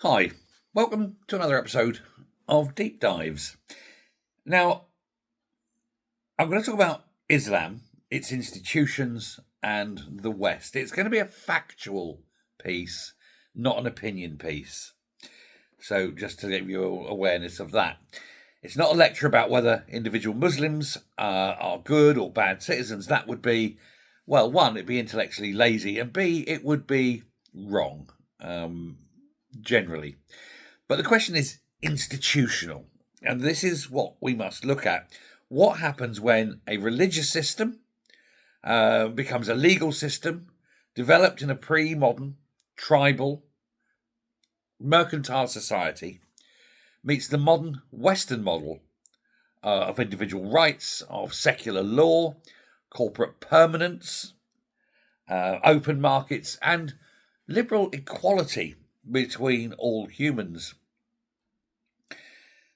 Hi, welcome to another episode of Deep Dives. Now, I'm going to talk about Islam, its institutions, and the West. It's going to be a factual piece, not an opinion piece. So, just to give you awareness of that. It's not a lecture about whether individual Muslims are good or bad citizens. That would be, well, one, it'd be intellectually lazy, and B, it would be wrong, generally. But the question is institutional. And this is what we must look at. What happens when a religious system becomes a legal system developed in a pre modern, tribal, mercantile society meets the modern Western model of individual rights, of secular law, corporate permanence, open markets, and liberal equality between all humans.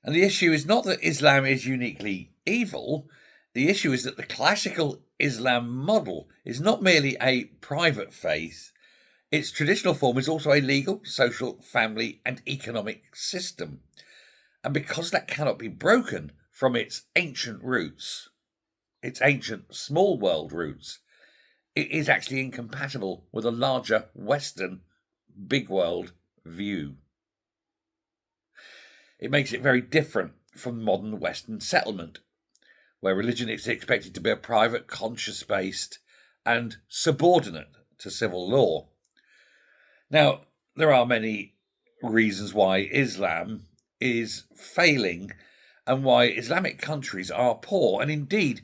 And the issue is not that Islam is uniquely evil. The issue is that the classical Islam model is not merely a private faith, its traditional form is also a legal, social, family, and economic system. And because that cannot be broken from its ancient roots, its ancient small world roots, it is actually incompatible with a larger Western big world view. It makes it very different from modern Western settlement, where religion is expected to be a private, conscience based, and subordinate to civil law. Now, there are many reasons why Islam is failing and why Islamic countries are poor. And indeed,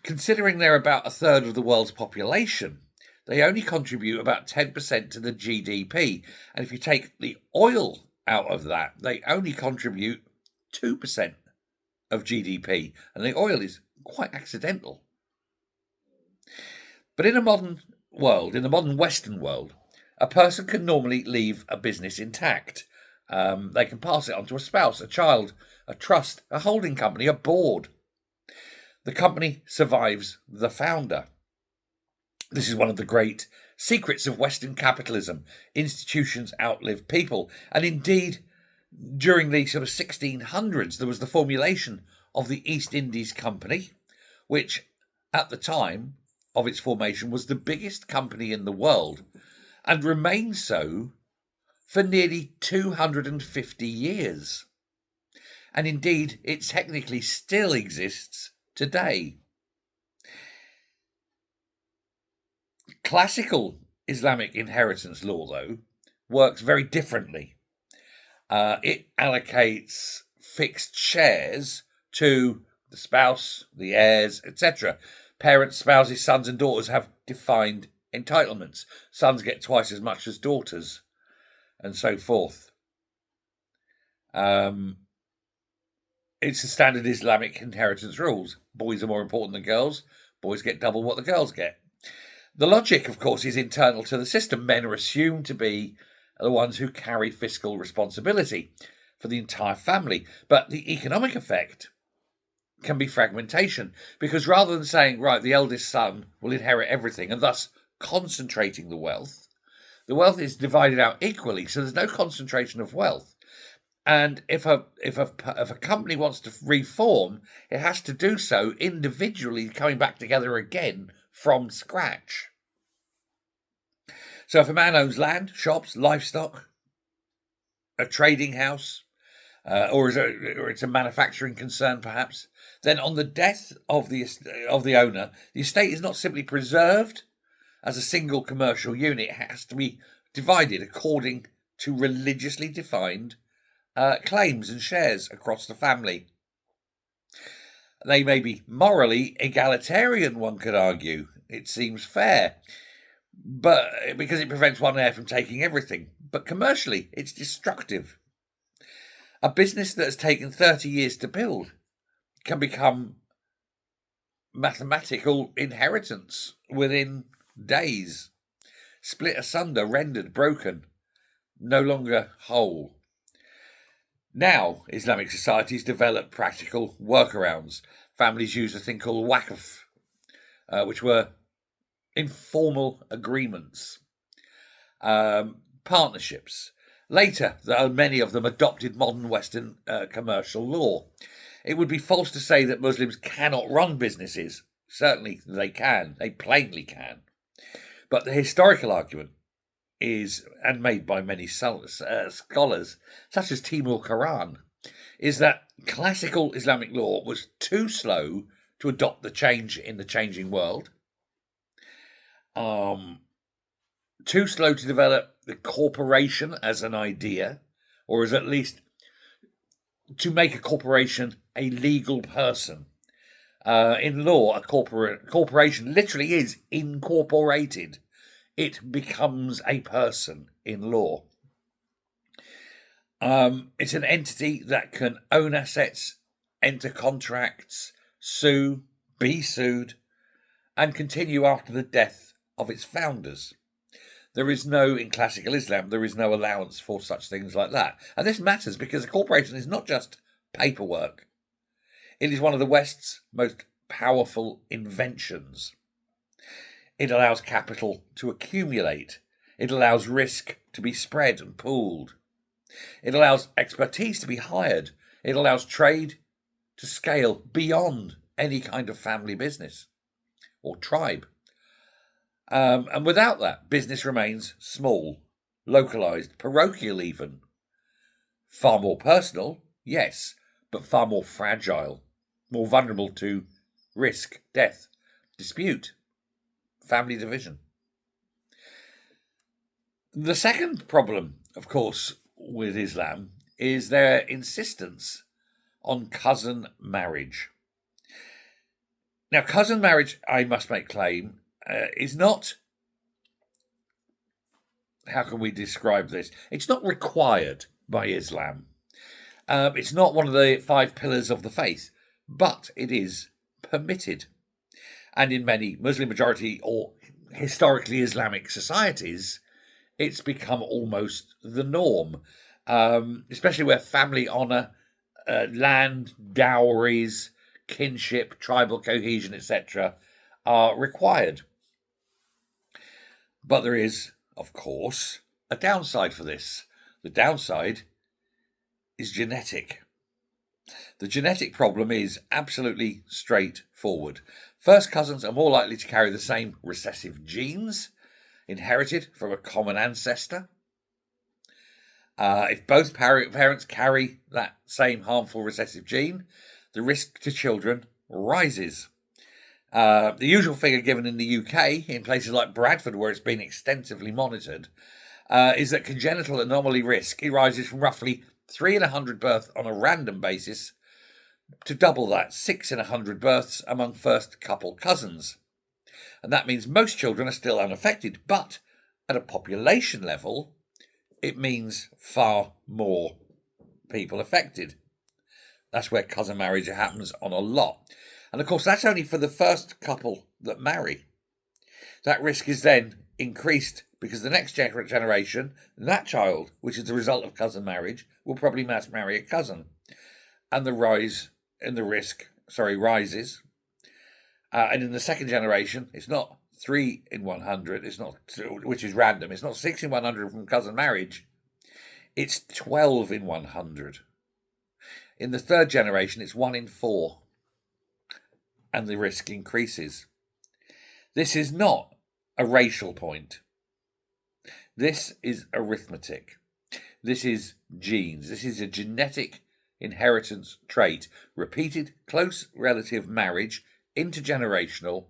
considering they're about a third of the world's population, they only contribute about 10% to the GDP. And if you take the oil out of that, they only contribute 2% of GDP. And the oil is quite accidental. But in a modern world, in the modern Western world, a person can normally leave a business intact. They can pass it on to a spouse, a child, a trust, a holding company, a board. The company survives the founder. This is one of the great secrets of Western capitalism. Institutions outlive people. And indeed, during the sort of 1600s, there was the formulation of the East Indies Company, which at the time of its formation was the biggest company in the world and remained so for nearly 250 years. And indeed, it technically still exists today. Classical Islamic inheritance law, though, works very differently. It allocates fixed shares to the spouse, the heirs, etc. Parents, spouses, sons, and daughters have defined entitlements. Sons get twice as much as daughters, and so forth. It's the standard Islamic inheritance rules. Boys are more important than girls. Boys get double what the girls get. The logic, of course, is internal to the system. Men are assumed to be the ones who carry fiscal responsibility for the entire family. But the economic effect can be fragmentation, because rather than saying, right, the eldest son will inherit everything and thus concentrating the wealth is divided out equally, so there's no concentration of wealth. And if a company wants to reform, it has to do so individually, coming back together again from scratch. So if a man owns land, shops, livestock, a trading house, or it's a manufacturing concern, perhaps, then on the death of the owner, the estate is not simply preserved as a single commercial unit. It has to be divided according to religiously defined claims and shares across the family. They may be morally egalitarian, one could argue. It seems fair, but because it prevents one heir from taking everything. But commercially, it's destructive. A business that has taken 30 years to build can become mathematical inheritance within days. Split asunder, rendered, broken, no longer whole. Now, Islamic societies develop practical workarounds. Families use a thing called waqf, which were informal agreements, partnerships, Later, though, many of them adopted modern Western commercial law. It would be false to say that Muslims cannot run businesses. Certainly they can, they plainly can. But the historical argument is, and made by many scholars, such as Timur Quran, is that classical Islamic law was too slow to adopt the change in the changing world, too slow to develop the corporation as an idea, or as at least to make a corporation a legal person. In law, a corporation literally is incorporated. It becomes a person in law. It's an entity that can own assets, enter contracts, sue, be sued, and continue after the death of its founders. In classical Islam, there is no allowance for such things like that. And this matters because a corporation is not just paperwork. It is one of the West's most powerful inventions. It allows capital to accumulate. It allows risk to be spread and pooled. It allows expertise to be hired. It allows trade to scale beyond any kind of family business or tribe. And without that, business remains small, localized, parochial even. Far more personal, yes, but far more fragile, more vulnerable to risk, death, dispute, family division. The second problem, of course, with Islam is their insistence on cousin marriage. Now, cousin marriage, I must make claim, is not, how can we describe this? It's not required by Islam. It's not one of the 5 pillars of the faith, but it is permitted. And in many Muslim majority or historically Islamic societies, it's become almost the norm, especially where family honour, land, dowries, kinship, tribal cohesion, etc., are required. But there is, of course, a downside for this. The downside is genetic. The genetic problem is absolutely straightforward. First cousins are more likely to carry the same recessive genes inherited from a common ancestor. If both parents carry that same harmful recessive gene, the risk to children rises. The usual figure given in the UK, in places like Bradford, where it's been extensively monitored, is that congenital anomaly risk rises from roughly 3 in 100 births on a random basis to double that, 6 in 100 births among first couple cousins. And that means most children are still unaffected, but at a population level, it means far more people affected. That's where cousin marriage happens on a lot. And of course, that's only for the first couple that marry. That risk is then increased because the next generation, that child, which is the result of cousin marriage, will probably marry a cousin. And the rise in the risk, rises. And in the second generation, it's not 3 in 100, it's not, which is random, it's not 6 in 100 from cousin marriage, it's 12 in 100. In the third generation, it's 1 in 4, and the risk increases. This is not a racial point. This is arithmetic. This is genes. This is a genetic inheritance trait. Repeated close relative marriage, intergenerational,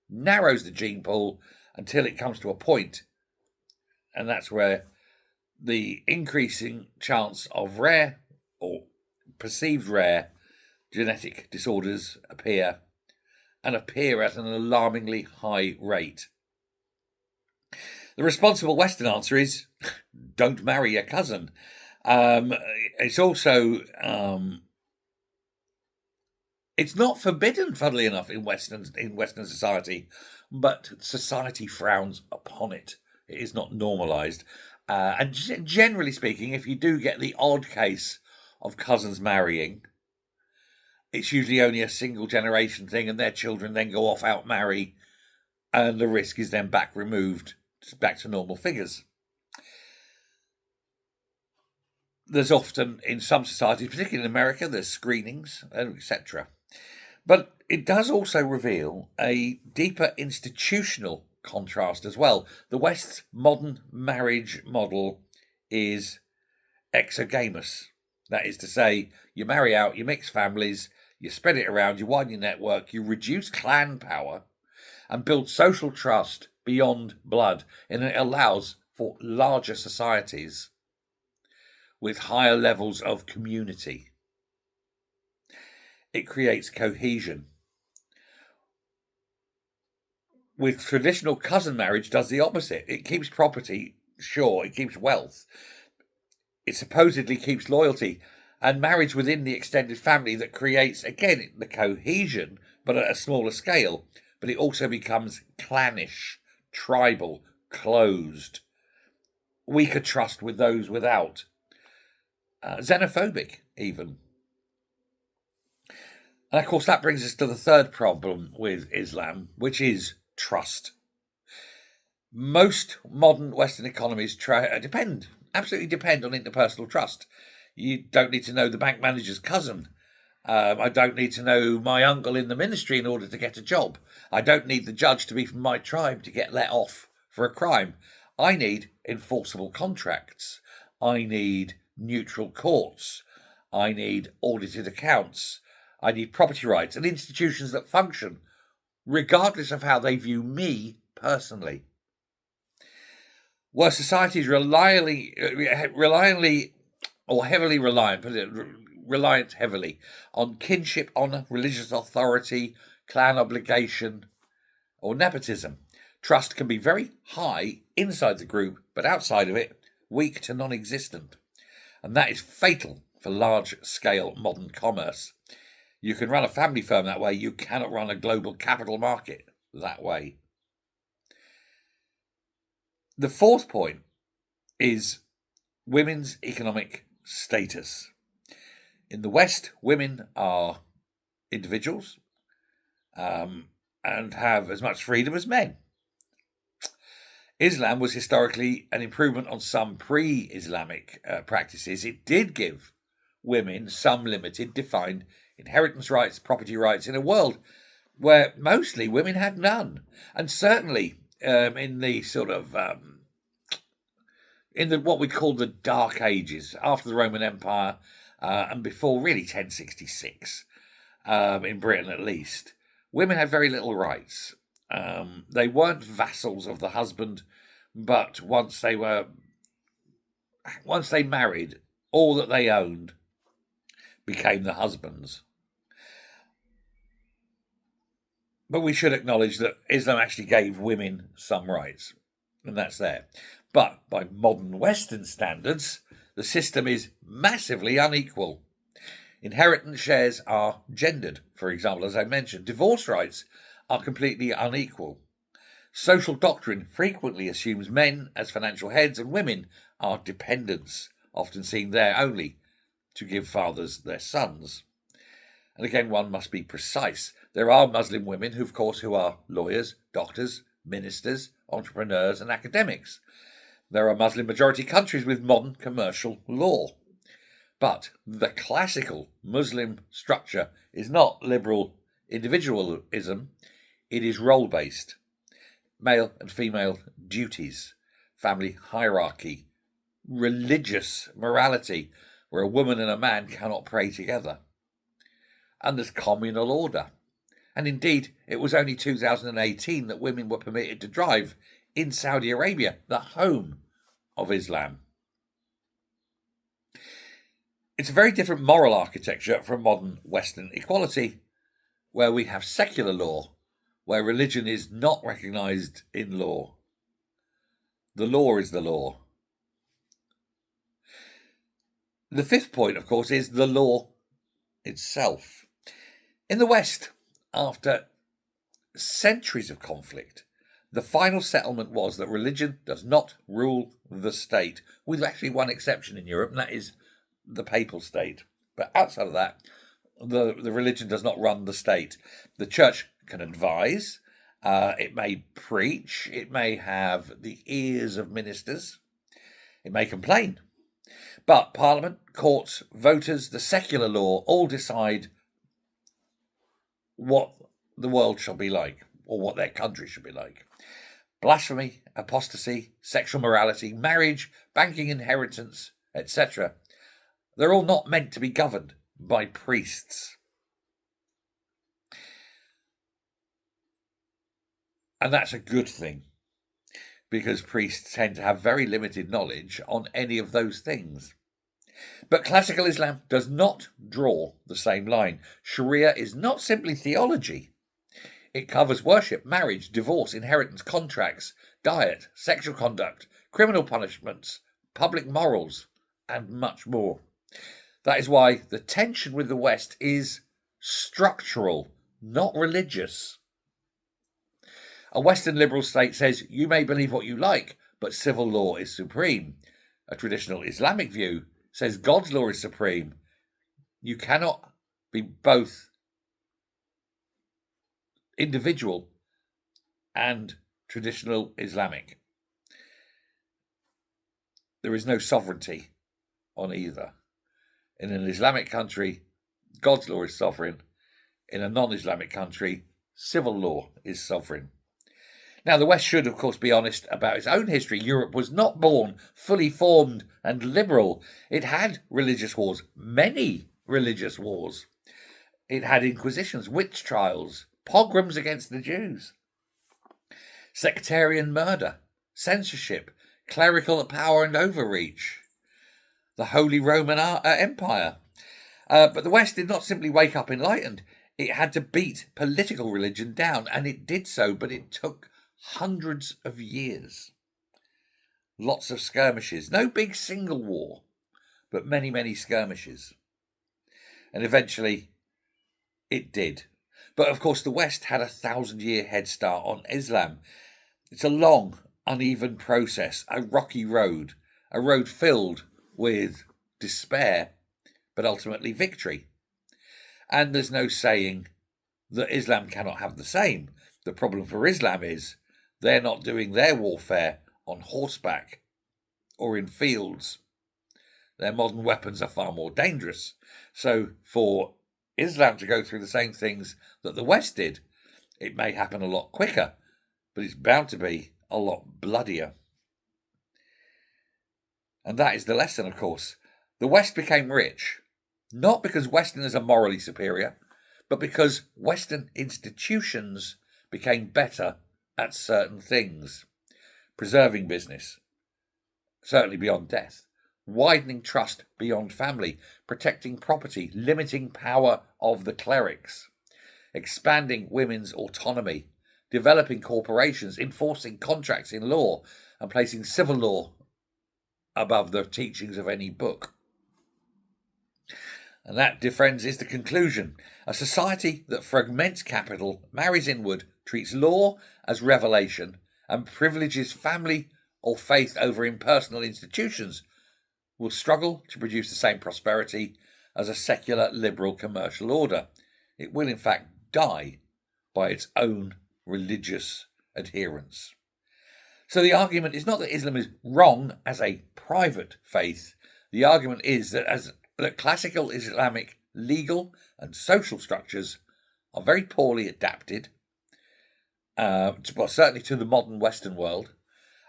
narrows the gene pool until it comes to a point, and that's where the increasing chance of rare or perceived rare genetic disorders appear, and appear at an alarmingly high rate. The responsible Western answer is don't marry your cousin. It's also it's not forbidden, funnily enough, in Western society, but society frowns upon it. It is not normalised. And generally speaking, if you do get the odd case of cousins marrying, it's usually only a single generation thing, and their children then go off out marry, and the risk is then back to normal figures. There's often, in some societies, particularly in America, there's screenings, etc. But it does also reveal a deeper institutional contrast as well. The West's modern marriage model is exogamous. That is to say, you marry out, you mix families, you spread it around, you widen your network, you reduce clan power, and build social trust beyond blood. And it allows for larger societies with higher levels of community. It creates cohesion. With traditional cousin marriage, does the opposite. It keeps property, sure, it keeps wealth. It supposedly keeps loyalty and marriage within the extended family that creates, again, the cohesion, but at a smaller scale. But it also becomes clannish, tribal, closed, weaker trust with those without, xenophobic even. And of course, that brings us to the third problem with Islam, which is trust. Most modern Western economies absolutely depend on interpersonal trust. You don't need to know the bank manager's cousin. I don't need to know my uncle in the ministry in order to get a job. I don't need the judge to be from my tribe to get let off for a crime. I need enforceable contracts. I need neutral courts. I need audited accounts. I need property rights and institutions that function, regardless of how they view me personally. Were societies reliant heavily on kinship, honour, religious authority, clan obligation, or nepotism, trust can be very high inside the group, but outside of it, weak to non-existent. And that is fatal for large-scale modern commerce. You can run a family firm that way. You cannot run a global capital market that way. The fourth point is women's economic status. In the West, women are individuals and have as much freedom as men. Islam was historically an improvement on some pre-Islamic practices. It did give women some limited, defined inheritance rights, property rights in a world where mostly women had none. And certainly in the sort of in the what we call the Dark Ages, after the Roman Empire and before really 1066, in Britain at least, women had very little rights. They weren't vassals of the husband, but once they married, all that they owned became the husband's. But we should acknowledge that Islam actually gave women some rights, and that's there. But by modern Western standards, the system is massively unequal. Inheritance shares are gendered, for example, as I mentioned. Divorce rights are completely unequal. Social doctrine frequently assumes men as financial heads and women are dependents, often seen there only to give fathers their sons. And again, one must be precise. There are Muslim women who are lawyers, doctors, ministers, entrepreneurs, and academics. There are Muslim majority countries with modern commercial law. But the classical Muslim structure is not liberal individualism, it is role-based. Male and female duties, family hierarchy, religious morality, where a woman and a man cannot pray together. And there's communal order. And indeed, it was only 2018 that women were permitted to drive in Saudi Arabia, the home of Islam. It's a very different moral architecture from modern Western equality, where we have secular law, where religion is not recognised in law. The law is the law. The fifth point, of course, is the law itself. In the West, after centuries of conflict, the final settlement was that religion does not rule the state, with actually one exception in Europe, and that is the papal state. But outside of that, the religion does not run the state. The church can advise, it may preach, it may have the ears of ministers, it may complain. But Parliament, courts, voters, the secular law all decide what the world shall be like, or what their country should be like. Blasphemy, apostasy, sexual morality, marriage, banking, inheritance, etc. They're all not meant to be governed by priests. And that's a good thing, because priests tend to have very limited knowledge on any of those things. But classical Islam does not draw the same line. Sharia is not simply theology. It covers worship, marriage, divorce, inheritance, contracts, diet, sexual conduct, criminal punishments, public morals, and much more. That is why the tension with the West is structural, not religious. A Western liberal state says you may believe what you like, but civil law is supreme. A traditional Islamic view says God's law is supreme. You cannot be both individual and traditional Islamic. There is no sovereignty on either. In an Islamic country, God's law is sovereign. In a non-Islamic country, civil law is sovereign. Now, the West should, of course, be honest about its own history. Europe was not born fully formed and liberal. It had religious wars, many religious wars. It had inquisitions, witch trials, pogroms against the Jews, sectarian murder, censorship, clerical power and overreach, the Holy Roman Empire. But the West did not simply wake up enlightened. It had to beat political religion down, and it did so, but it took hundreds of years. Lots of skirmishes. No big single war, but many, many skirmishes. And eventually it did. But of course, the West had a 1,000-year head start on Islam. It's a long, uneven process, a rocky road, a road filled with despair, but ultimately victory. And there's no saying that Islam cannot have the same. The problem for Islam is they're not doing their warfare on horseback or in fields. Their modern weapons are far more dangerous. So for Islam to go through the same things that the West did, it may happen a lot quicker, but it's bound to be a lot bloodier. And that is the lesson, of course. The West became rich, not because Westerners are morally superior, but because Western institutions became better at certain things. Preserving business, certainly beyond death, widening trust beyond family, protecting property, limiting power of the clerics, expanding women's autonomy, developing corporations, enforcing contracts in law, and placing civil law above the teachings of any book. And that, dear friends, is the conclusion. A society that fragments capital, marries inward, treats law as revelation, and privileges family or faith over impersonal institutions will struggle to produce the same prosperity as a secular liberal commercial order. It will, in fact, die by its own religious adherence. So the argument is not that Islam is wrong as a private faith. The argument is that classical Islamic legal and social structures are very poorly adapted, certainly to the modern Western world,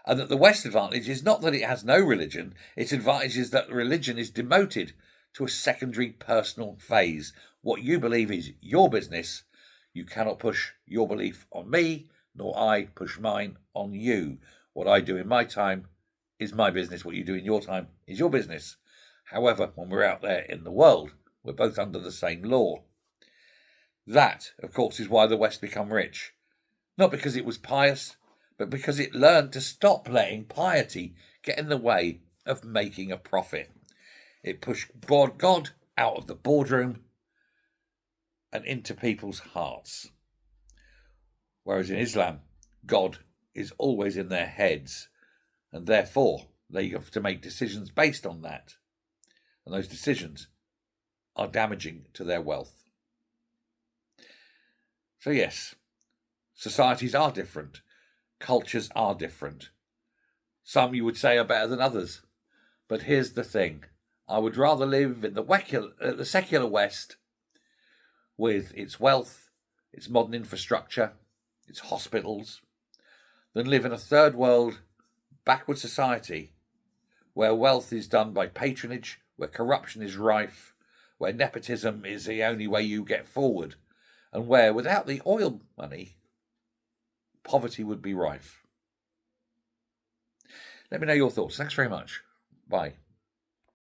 and that the West's advantage is not that it has no religion, its advantage is that religion is demoted to a secondary personal phase. What you believe is your business. You cannot push your belief on me, nor I push mine on you. What I do in my time is my business. What you do in your time is your business. However, when we're out there in the world, we're both under the same law. That, of course, is why the West became rich. Not because it was pious, but because it learned to stop letting piety get in the way of making a profit. It pushed God out of the boardroom and into people's hearts. Whereas in Islam, God is always in their heads, and therefore they have to make decisions based on that. And those decisions are damaging to their wealth. So yes, societies are different. Cultures are different. Some, you would say, are better than others. But here's the thing. I would rather live in the secular West with its wealth, its modern infrastructure, its hospitals, than live in a third world backward society where wealth is done by patronage, where corruption is rife, where nepotism is the only way you get forward, and where, without the oil money, poverty would be rife. Let me know your thoughts. Thanks very much. Bye.